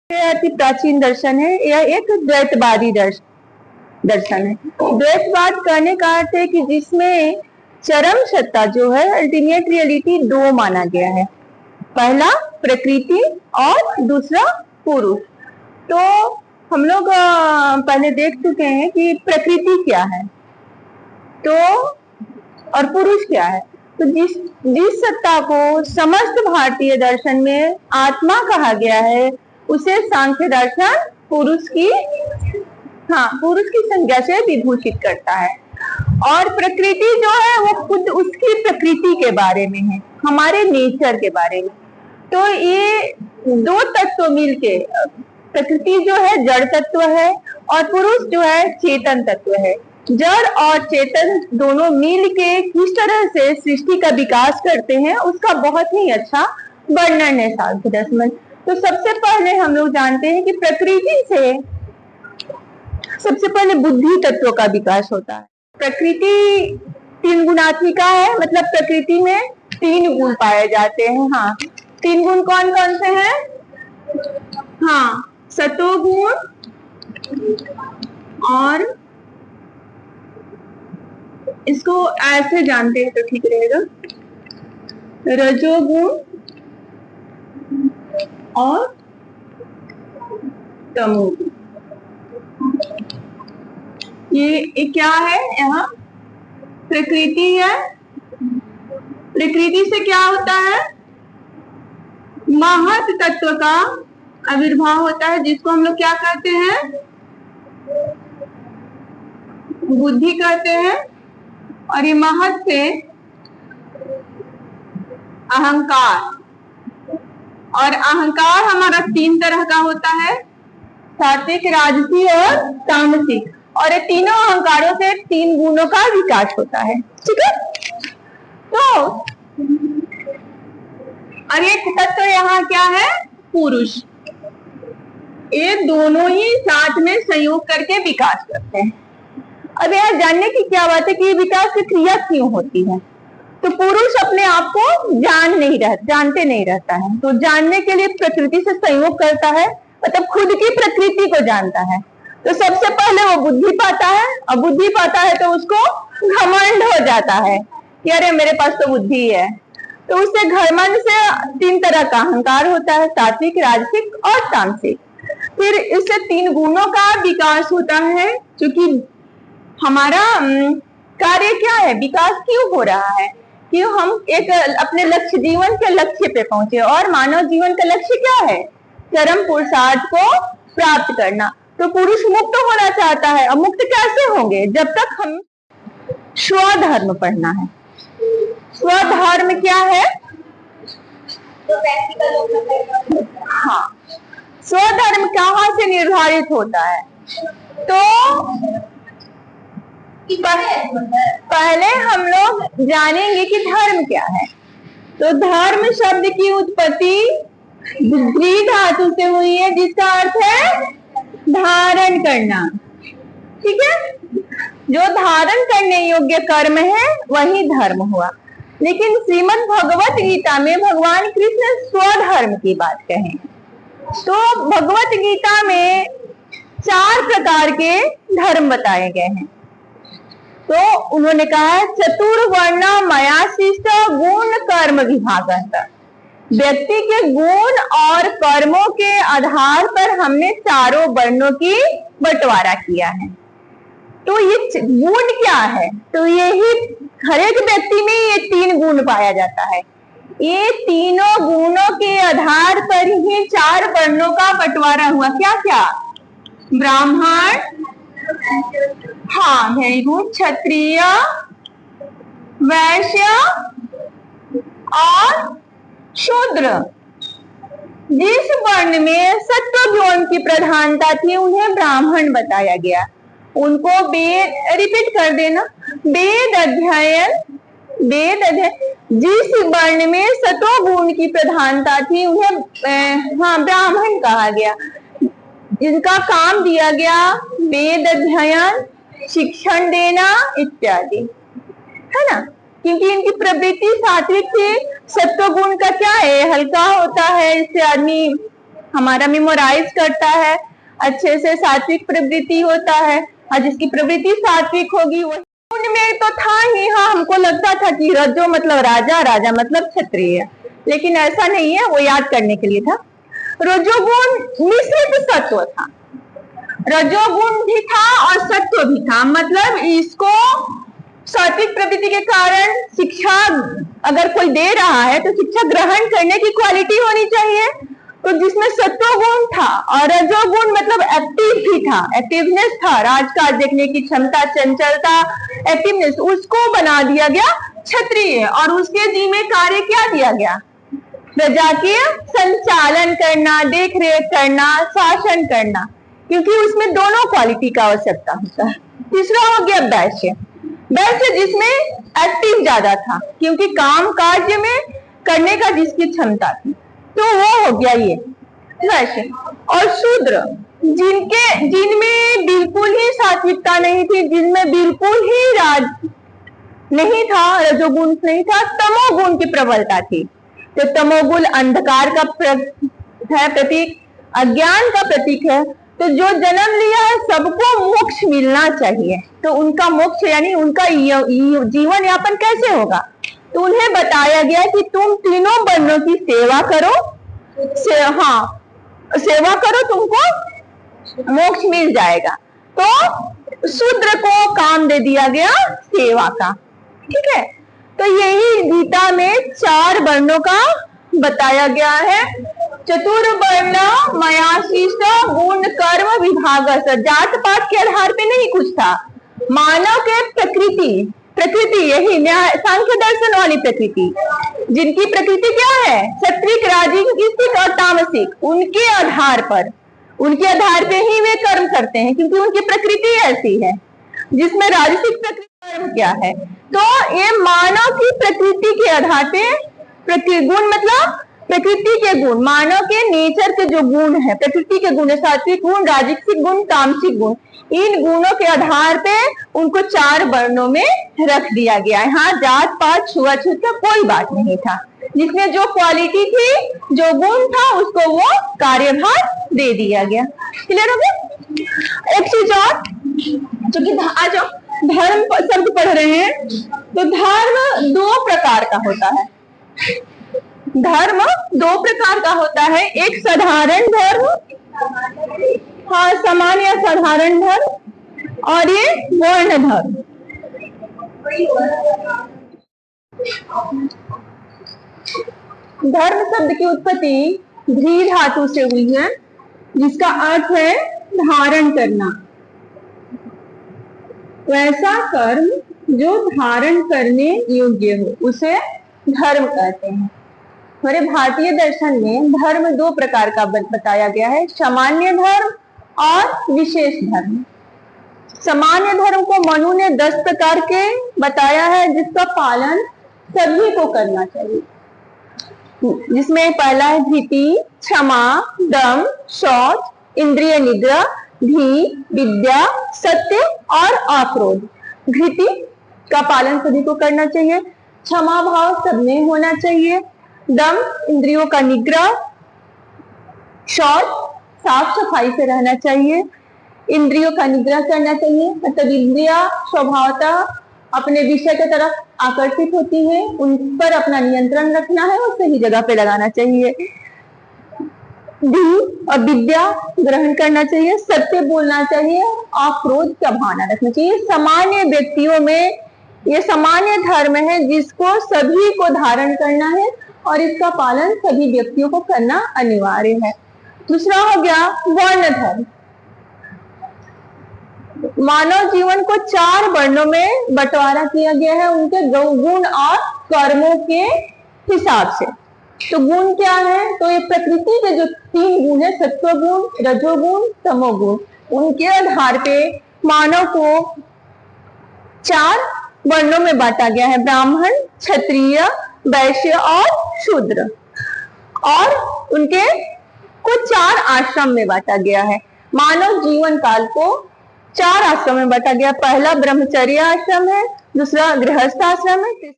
अति प्राचीन दर्शन है। यह एक द्वैतवादी दर्शन है। द्वैतवाद कहने का अर्थ है कि जिसमें चरम सत्ता जो है, अल्टीमेट रियलिटी, दो माना गया है। पहला प्रकृति और दूसरा पुरुष। तो हम लोग पहले देख चुके हैं कि प्रकृति क्या है तो और पुरुष क्या है। तो जिस सत्ता को समस्त भारतीय दर्शन में आत्मा कहा गया है, उसे सांख्य दर्शन पुरुष की संज्ञा से विभूषित करता है। और प्रकृति जो है वो खुद उसकी प्रकृति के बारे में है, हमारे नेचर के बारे में। तो ये दो तत्व मिलके, प्रकृति जो है जड़ तत्व है और पुरुष जो है चेतन तत्व है। जड़ और चेतन दोनों मिल के किस तरह से सृष्टि का विकास करते हैं, उसका बहुत ही अच्छा वर्णन है सांख्य दर्शन में। तो सबसे पहले हम लोग जानते हैं कि प्रकृति से सबसे पहले बुद्धि तत्व का विकास होता है। प्रकृति 3 गुणात्मिका है, मतलब प्रकृति में 3 गुण पाए जाते हैं। हाँ, 3 गुण कौन कौन से हैं? हाँ, सतोगुण और इसको ऐसे जानते हैं तो ठीक रहेगा, रजोगुण और तमोगुण। ये क्या है? यहाँ प्रकृति है। प्रकृति से क्या होता है? महत तत्व का आविर्भाव होता है, जिसको हम लोग क्या कहते हैं? बुद्धि कहते हैं। और ये महत से अहंकार, और अहंकार हमारा 3 तरह का होता है, सात्विक, राजसी और तामसिक। और ये तीनों अहंकारों से 3 गुणों का विकास होता है। ठीक है। तो और एक तत्व यहाँ क्या है? पुरुष। ये दोनों ही साथ में संयोग करके विकास करते हैं। अब यह जानने की क्या बात है कि ये विकास की क्रिया क्यों होती है। तो पुरुष अपने आप को जानते नहीं रहता है, तो जानने के लिए प्रकृति से संयोग करता है, मतलब खुद की प्रकृति को जानता है। तो सबसे पहले वो बुद्धि पाता है, और बुद्धि पाता है तो उसको घमंड हो जाता है कि अरे मेरे पास तो बुद्धि है। तो उससे घमंड से 3 तरह का अहंकार होता है, सात्विक, राजसिक और तामसिक। फिर इससे 3 गुणों का विकास होता है। क्योंकि हमारा कार्य क्या है, विकास क्यों हो रहा है कि हम एक अपने लक्ष्य, जीवन के लक्ष्य पे पहुंचे। और मानव जीवन का लक्ष्य क्या है? चरम पुरुषार्थ को प्राप्त करना। तो पुरुष मुक्त होना चाहता है। और मुक्त कैसे होंगे? जब तक हम स्वधर्म पढ़ना है। स्वधर्म क्या है? हाँ, स्वधर्म कहाँ से निर्धारित होता है? तो पहले हम लोग जानेंगे कि धर्म क्या है। तो धर्म शब्द की उत्पत्ति द्वि धातु से हुई है, जिसका अर्थ है धारण करना। ठीक है। जो धारण करने योग्य कर्म है वही धर्म हुआ। लेकिन श्रीमद् भगवत गीता में भगवान कृष्ण स्वधर्म की बात कहे। तो भगवत गीता में 4 प्रकार के धर्म बताए गए हैं। तो उन्होंने कहा चतुर्वर्ण मया शिष्ट गुण कर्म विभागः। व्यक्ति के गुण और कर्मों के आधार पर हमने 4 वर्णों की बंटवारा किया है। तो ये गुण क्या है? तो यही हर एक व्यक्ति में ये 3 गुण पाया जाता है। ये तीनों गुणों के आधार पर ही 4 वर्णों का बंटवारा हुआ। क्या क्या? ब्राह्मण, हाँ वेरी गुड, क्षत्रिय, वैश्य और शूद्र। जिस वर्ण में सत्व गुण की प्रधानता थी उन्हें ब्राह्मण बताया गया। उनको वेद, रिपीट कर देना, वेद अध्ययन। जिस वर्ण में सत्व गुण की प्रधानता थी उन्हें ब्राह्मण कहा गया। जिनका काम दिया गया वेद अध्ययन, शिक्षण देना इत्यादि, है ना। क्योंकि इनकी प्रवृत्ति सात्विक थी। सत्व गुण का क्या है? हल्का होता है, इससे आदमी हमारा मेमोराइज करता है, अच्छे से सात्विक प्रवृत्ति होता है, और जिसकी प्रवृत्ति सात्विक होगी वही गुण में तो था ही। हाँ, हमको लगता था कि रजो मतलब राजा, राजा मतलब क्षत्रिय, लेकिन ऐसा नहीं है, वो याद करने के लिए था। रजोगुण मिश्रित सत्व था, रजोगुण भी था और सत्व भी था, मतलब इसको सात्विक प्रवृत्ति के कारण शिक्षा अगर कोई दे रहा है तो शिक्षा ग्रहण करने की क्वालिटी होनी चाहिए। तो जिसमें सत्वगुण था और रजोगुण मतलब एक्टिव भी था, एक्टिवनेस था, राजकाज देखने की क्षमता, चंचलता, एक्टिवनेस, उसको बना दिया गया क्षत्रिय, और उसके जिम्मे कार्य क्या दिया गया, प्रजा के संचालन करना, देख रेख करना, शासन करना, क्योंकि उसमें दोनों क्वालिटी का आवश्यकता होता है। तीसरा हो गया वैश्य, वैश्य जिसमें एक्टिव ज्यादा था, क्योंकि काम कार्य में करने का जिसकी क्षमता थी, तो वो हो गया ये वैश्य। और शूद्र जिनमें बिल्कुल ही सात्विकता नहीं थी, जिनमें बिल्कुल ही राज नहीं था, रजोगुण नहीं था, तमोगुण की प्रबलता थी। तो तमोगुण अंधकार का प्रतीक, अज्ञान का प्रतीक है। तो जो जन्म लिया है सबको मोक्ष मिलना चाहिए, तो उनका मोक्ष यानी उनका जीवन यापन कैसे होगा, तो उन्हें बताया गया कि तुम तीनों वर्णों की सेवा करो, सेवा करो, तुमको मोक्ष मिल जाएगा। तो शूद्र को काम दे दिया गया सेवा का, ठीक है। तो यही गीता में 4 वर्णों का बताया गया है। चतुर्वर्ण मयाशिष्ट गुण कर्म विभाग, जात पात के आधार पे नहीं कुछ था, मानव के प्रकृति यही सांख्य दर्शन वाली प्रकृति, जिनकी प्रकृति क्या है, सात्विक, राजसिक और तामसिक, उनके आधार पे ही वे कर्म करते हैं, क्योंकि उनकी प्रकृति ऐसी है। जिसमें राजसिक प्रकृति कर्म क्या है, तो ये मानव की प्रकृति के आधार पे गुण मतलब प्रकृति के गुण, मानव के नेचर के जो गुण है, प्रकृति के गुण है, सात्विक गुण, राजसिक गुण, तामसिक गुण, इन गुणों के आधार पे उनको 4 वर्णों में रख दिया गया है। हाँ, जात पात छुआछूत का कोई बात नहीं था, जिसमें जो क्वालिटी थी, जो गुण था, उसको वो कार्यभार दे दिया गया। क्लियर हो गया। एक चीज और, क्योंकि आ जाओ धर्म शब्द पढ़ रहे हैं, तो धर्म 2 प्रकार का होता है। धर्म 2 प्रकार का होता है, एक साधारण धर्म, हाँ सामान्य या साधारण धर्म, और ये वर्ण धर्म। धर्म शब्द की उत्पत्ति धी धातु से हुई है, जिसका अर्थ है धारण करना। वैसा कर्म जो धारण करने योग्य हो उसे धर्म कहते हैं। हमारे भारतीय दर्शन में धर्म 2 प्रकार का बताया गया है, सामान्य धर्म और विशेष धर्म। सामान्य धर्म को मनु ने 10 प्रकार के बताया है, जिसका पालन सभी को करना चाहिए, जिसमें पहला है धृति, क्षमा, दम, शौच, इंद्रिय निग्रह, धी, विद्या, सत्य और अक्रोध। धृति का पालन सभी को करना चाहिए, क्षमा भाव सब में होना चाहिए, दम इंद्रियों का निग्रह, शौच साफ सफाई से रहना चाहिए, इंद्रियों का निग्रह करना चाहिए, मतलब इंद्रिया स्वभावतः अपने विषय की तरफ आकर्षित होती है, उन पर अपना नियंत्रण रखना है और सही जगह पे लगाना चाहिए। धी और विद्या ग्रहण करना चाहिए, सत्य बोलना चाहिए, अक्रोध का भावना रखना चाहिए। सामान्य व्यक्तियों में ये सामान्य धर्म है, जिसको सभी को धारण करना है और इसका पालन सभी व्यक्तियों को करना अनिवार्य है। दूसरा हो गया वर्ण धर्म। मानव जीवन को 4 वर्णों में बंटवारा किया गया है, उनके गुण और कर्मों के हिसाब से। तो गुण क्या है, तो ये प्रकृति के जो 3 गुण है, सत्वगुण, रजोगुण, तमोगुण, उनके आधार पे मानव को 4 वर्णों में बांटा गया है, ब्राह्मण, क्षत्रिय, वैश्य और शूद्र। और उनके को 4 आश्रम में बांटा गया है। मानव जीवन काल को 4 आश्रम में बांटा गया। पहला ब्रह्मचर्य आश्रम है, दूसरा गृहस्थ आश्रम है,